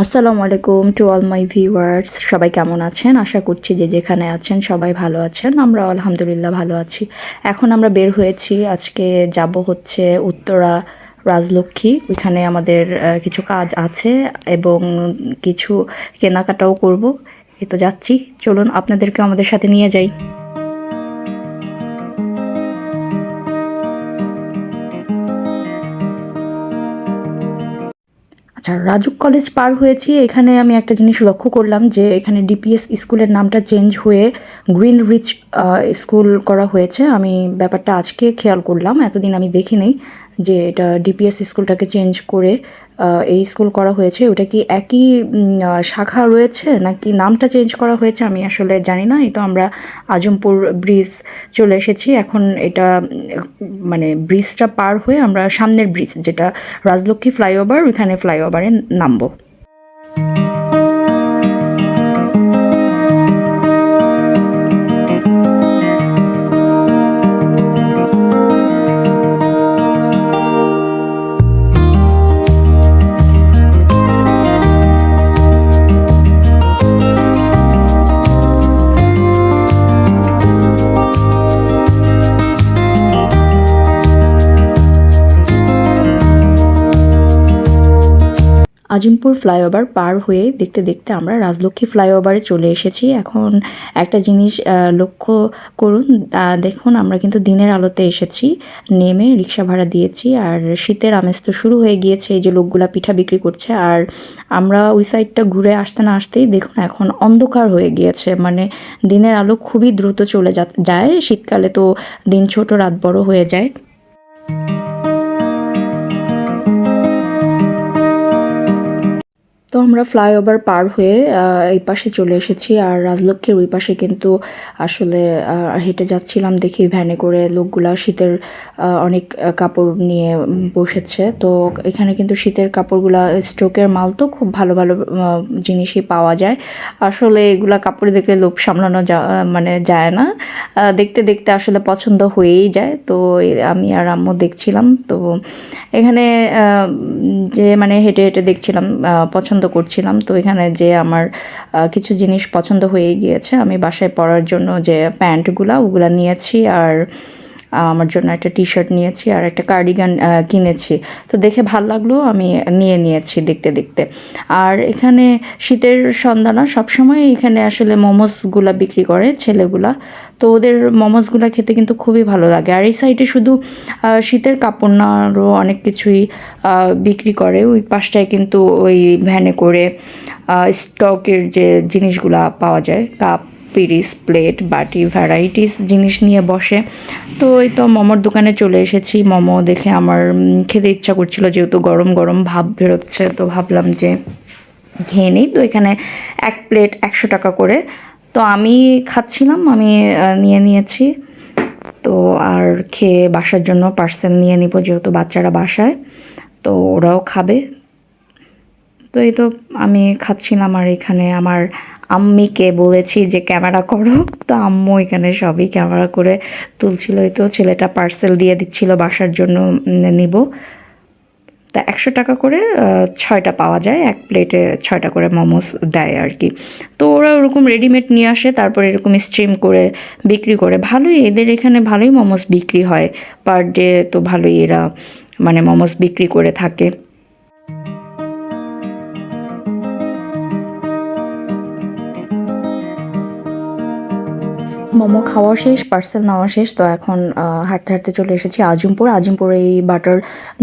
আসসালামু আলাইকুম to all my viewers. সবাই কেমন আছেন? আশা করছি যে যেখানে আছেন সবাই ভালো আছেন। আমরা আলহামদুলিল্লাহ ভালো আছি। এখন আমরা বের হয়েছি, আজকে যাব হচ্ছে উত্তরা রাজলক্ষ্মী। ওইখানে আমাদের কিছু কাজ আছে এবং কিছু কেনাকাটাও করব। এই তো যাচ্ছি, চলুন আপনাদেরকে আমাদের সাথে নিয়ে যাই। আচ্ছা, রাজুক কলেজ পার হয়েছি। এখানে আমি একটা জিনিস লক্ষ্য করলাম যে এখানে ডিপিএস স্কুলের নামটা চেঞ্জ হয়ে গ্রিন রিচ স্কুল করা হয়েছে। আমি ব্যাপারটা আজকে খেয়াল করলাম, এতদিন আমি দেখিনি যে এটা ডিপিএস স্কুলটাকে চেঞ্জ করে এই স্কুল করা হয়েছে। ওটা কি একই শাখা রয়েছে নাকি নামটা চেঞ্জ করা হয়েছে আমি আসলে জানি না। এই তো আমরা আজমপুর ব্রিজ চলে এসেছি। এখন এটা মানে ব্রিজটা পার হয়ে আমরা সামনের ব্রিজ যেটা রাজলক্ষ্মী ফ্লাইওভার, ওইখানে ফ্লাইওভারে নামবো। আজিমপুর ফ্লাইওভার পার হয়ে দেখতে দেখতে আমরা রাজলক্ষ্মী ফ্লাইওভারে চলে এসেছি। এখন একটা জিনিস লক্ষ্য করুন, দেখুন আমরা কিন্তু দিনের আলোতে এসেছি, নেমে রিক্সা ভাড়া দিয়েছি। আর শীতের আমেজ তো শুরু হয়ে গিয়েছে, এই যে লোকগুলা পিঠা বিক্রি করছে। আর আমরা ওই সাইডটা ঘুরে আসতে না আসতেই দেখুন এখন অন্ধকার হয়ে গিয়েছে, মানে দিনের আলো খুবই দ্রুত চলে যায়। শীতকালে তো দিন ছোট রাত বড় হয়ে যায়। তো আমরা ফ্লাইওভার পার হয়ে এই পাশে চলে এসেছি। আর রাজলক্ষ্মীর ওই পাশে কিন্তু আসলে হেঁটে যাচ্ছিলাম, দেখি ভ্যানে করে লোকগুলা শীতের অনেক কাপড় নিয়ে বসেছে। তো এখানে কিন্তু শীতের কাপড়গুলা স্টকের মাল, তো খুব ভালো ভালো জিনিসই পাওয়া যায়। আসলে এগুলা কাপড় দেখলে লোভ সামলানো মানে যায় না, দেখতে দেখতে আসলে পছন্দ হয়েই যায়। তো আমি আর আম্মু দেখছিলাম, তো এখানে যে মানে হেঁটে হেঁটে দেখছিলাম, পছন্দ করছিলাম। তো এখানে যে আমার কিছু জিনিস পছন্দ হয়ে গিয়েছে। আমি বাসায় পরার জন্য যে প্যান্টগুলা ওগুলা নিয়েছি, আর আমার জন্য একটা টি শার্ট নিয়েছি, আর একটা কার্ডিগান কিনেছি। তো দেখে ভাল লাগলো, আমি নিয়েছি দেখতে দেখতে। আর এখানে শীতের সন্ধ্যা না, সবসময় এখানে আসলে মোমোসগুলা বিক্রি করে ছেলেগুলা। তো ওদের মোমোসগুলা খেতে কিন্তু খুবই ভালো লাগে। আর এই সাইডে শুধু শীতের কাপড় না, আরও অনেক কিছুই বিক্রি করে। ওই পাশটায় কিন্তু ওই ভ্যানে করে স্টকের যে জিনিসগুলা পাওয়া যায়, কাপ, পিরিস, প্লেট, বাটি, ভ্যারাইটিস জিনিস নিয়ে বসে। তো এই তো মোমোর দোকানে চলে এসেছি। মোমো দেখে আমার খেতে ইচ্ছা করছিল, যেহেতু গরম গরম ভাব বেরোচ্ছে, তো ভাবলাম যে খেয়ে নিই। তো এখানে এক প্লেট 100 টাকা করে। তো আমি খাচ্ছিলাম, আমি নিয়েছি। তো আর খেয়ে বাসার জন্য পার্সেল নিয়ে নিব, যেহেতু বাচ্চারা বাসায়, তো ওরাও খাবে। তো এই তো আমি খাচ্ছিলাম, আর এখানে আমার আম্মিকে বলেছি যে ক্যামেরা করো, তো আম্মু এখানে সবই ক্যামেরা করে তুলছিল। এই তো ছেলেটা পার্সেল দিয়ে দিচ্ছিল বাসার জন্য নিব। তা 100 টাকা করে 6টা পাওয়া যায়, এক প্লেটে 6টা করে মোমোস দেয় আর কি। তো ওরা ওরকম রেডিমেড নিয়ে আসে, তারপর এরকম স্ট্রিম করে বিক্রি করে। ভালোই, এদের এখানে ভালোই মোমোস বিক্রি হয়, পার ডে তো ভালোই এরা মানে মোমোস বিক্রি করে থাকে। মোমো খাওয়া শেষ, পার্সেল নেওয়া শেষ। তো এখন হাঁটতে হাঁটতে চলে এসেছি আজিমপুর। এই বাটার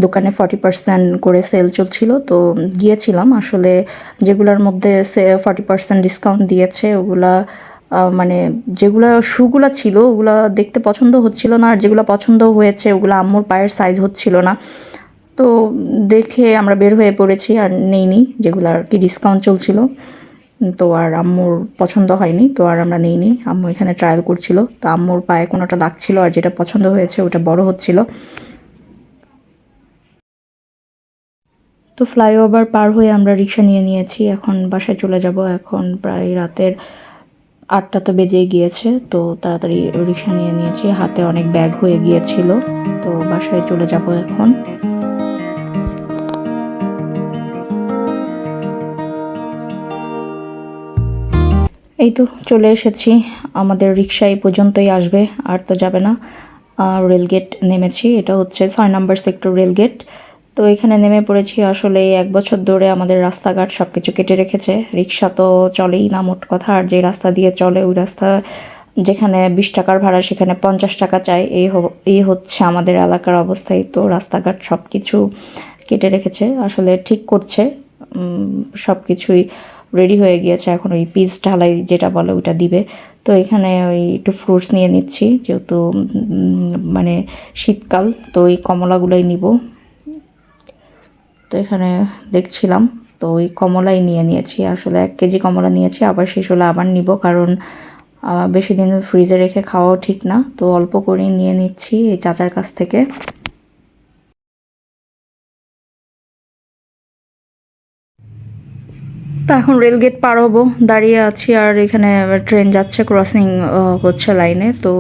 দোকানে 40% করে সেল চলছিল, তো গিয়েছিলাম। আসলে যেগুলোর মধ্যে 40% ডিসকাউন্ট দিয়েছে ওগুলা মানে যেগুলো শুগুলা ছিল ওগুলা দেখতে পছন্দ হচ্ছিল না, আর যেগুলো পছন্দ হয়েছে ওগুলো আম্মুর পায়ের সাইজ হচ্ছিল না। তো দেখে আমরা বের হয়ে পড়েছি, আর নেইনি যেগুলো আর কি ডিসকাউন্ট চলছিল। তো আর আম্মুর পছন্দ হয়নি, তো আর আমরা নিইনি। আম্মু এখানে ট্রায়াল করছিল, তো আম্মুর পায়ে কোনোটা লাগছিল, আর যেটা পছন্দ হয়েছে ওটা বড় হচ্ছিল। তো ফ্লাইওভার পার হয়ে আমরা রিক্সা নিয়ে নিয়েছি, এখন বাসায় চলে যাব। এখন প্রায় রাতের 8টা তো বেজেই গিয়েছে, তো তাড়াতাড়ি রিক্সা নিয়ে নিয়েছি, হাতে অনেক ব্যাগ হয়ে গিয়েছিল। তো বাসায় চলে যাব এখন। এই তো চলে এসেছি, আমাদের রিক্সা এই পর্যন্তই আসবে, আর তো যাবে না। রেলগেট নেমেছি, এটা হচ্ছে 6 নম্বর সেক্টর রেলগেট। তো এখানে নেমে পড়েছি। আসলে 1 বছর ধরে আমাদের রাস্তাঘাট সব কিছু কেটে রেখেছে, রিক্সা তো চলেই না মোট কথা। আর যে রাস্তা দিয়ে চলে ওই রাস্তা যেখানে 20 টাকার ভাড়া সেখানে 50 টাকা চাই। এই হচ্ছে আমাদের এলাকার অবস্থায়। তো রাস্তাঘাট সব কিছু কেটে রেখেছে, আসলে ঠিক করছে। সব কিছুই রেডি হয়ে গিয়েছে, এখন ওই পিচ ঢালাই যেটা বলে ওইটা দিবে। তো এখানে ওই একটু ফ্রুটস নিয়ে নিচ্ছি, যেহেতু মানে শীতকাল, তো ওই কমলাগুলোই নিব। তো এখানে দেখছিলাম, তো ওই কমলাই নিয়ে নিয়েছি। আসলে 1 কেজি কমলা নিয়েছি, আবার শেষ হলে আবার নিব, কারণ বেশি দিন ফ্রিজে রেখে খাওয়াও ঠিক না। তো অল্প করেই নিয়ে নিচ্ছি এই চাচার কাছ থেকে। তো এখন রেলগেট পার হবো, দাঁড়িয়ে আছি। আর এখানে ট্রেন যাচ্ছে, ক্রসিং হচ্ছে লাইনে। তো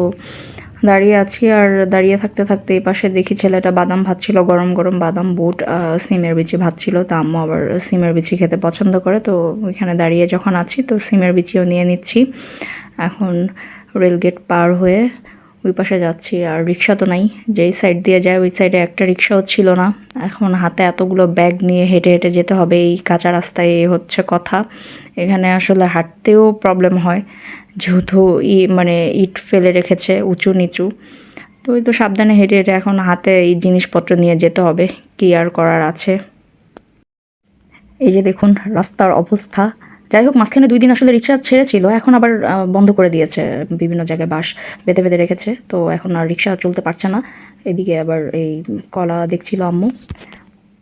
দাঁড়িয়ে আছি, আর দাঁড়িয়ে থাকতে থাকতে এই পাশে দেখি ছেলেটা বাদাম ভাজছিল, গরম গরম বাদাম, বুট, সিমের বিচি ভাজছিল। তা আম্মু আবার সিমের বিচি খেতে পছন্দ করে, তো ওইখানে দাঁড়িয়ে যখন আছি তো সিমের বিচিও নিয়ে নিচ্ছি। এখন রেলগেট পার হয়ে ওই পাশে যাচ্ছি। আর রিক্সা তো নাই, যেই সাইড দিয়ে যায় ওই সাইডে একটা রিক্সাও ছিল না। এখন হাতে এতগুলো ব্যাগ নিয়ে হেঁটে হেঁটে যেতে হবে এই কাঁচা রাস্তায়, এই হচ্ছে কথা। এখানে আসলে হাঁটতেও প্রবলেম হয়, যেহেতু মানে ইট ফেলে রেখেছে উঁচু নিচু। তো ওই তো সাবধানে হেঁটে হেঁটে এখন হাতে এই জিনিসপত্র নিয়ে যেতে হবে, কী আর করার আছে। এই যে দেখুন রাস্তার অবস্থা। যাই হোক, মাঝখানে 2 দিন আসলে রিক্সা ছেড়েছিল, এখন আবার বন্ধ করে দিয়েছে, বিভিন্ন জায়গায় বাঁশ বেঁধে বেঁধে রেখেছে। তো এখন আর রিক্সা চলতে পারছে না। এদিকে আবার এই কলা দেখছিল আম্মু,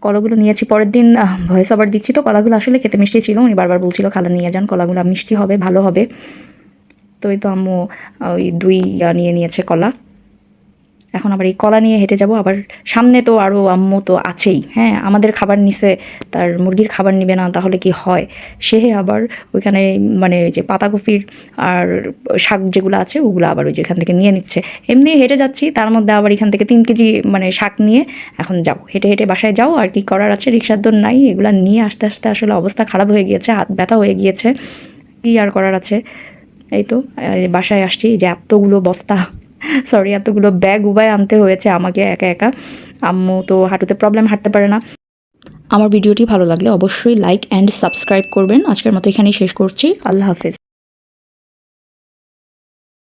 কলাগুলো নিয়েছি। পরের দিন ভয়েস ওভার দিচ্ছি, তো কলাগুলো আসলে খেতে মিষ্টি ছিল। উনি বারবার বলছিল খালা নিয়ে যান, কলাগুলো মিষ্টি হবে, ভালো হবে। তো এই তো আম্মু ওই 2 নিয়ে নিয়েছে কলা। এখন আবার এই কলা নিয়ে হেঁটে যাব। আবার সামনে তো আরও আম্মু তো আছেই, হ্যাঁ, আমাদের খাবার নিছে, তার মুরগির খাবার নিবে না তাহলে কি হয়। সে আবার ওইখানে মানে ওই যে পাতাকপির আর শাক যেগুলো আছে ওগুলো আবার ওই যেখান থেকে নিয়ে নিচ্ছে। এমনি হেঁটে যাচ্ছি, তার মধ্যে আবার এখান থেকে 3 কেজি মানে শাক নিয়ে এখন যাও, হেঁটে হেঁটে বাসায় যাও। আর কি করার আছে, রিক্সার দর নাই, এগুলো নিয়ে আস্তে আস্তে আসলে অবস্থা খারাপ হয়ে গিয়েছে, হাত ব্যথা হয়ে গিয়েছে, কী আর করার আছে। এই তো বাসায় আসছি, যে এতগুলো বস্তা, সরি, এতগুলো ব্যাগ উবায় আনতে হয়েছে আমাকে একা একা। আম্মু তো হাঁটুতে প্রবলেম, হাঁটতে পারে না। আমার ভিডিওটি ভালো লাগলে অবশ্যই লাইক অ্যান্ড সাবস্ক্রাইব করবেন। আজকের মতো এখানেই শেষ করছি। আল্লাহ হাফেজ।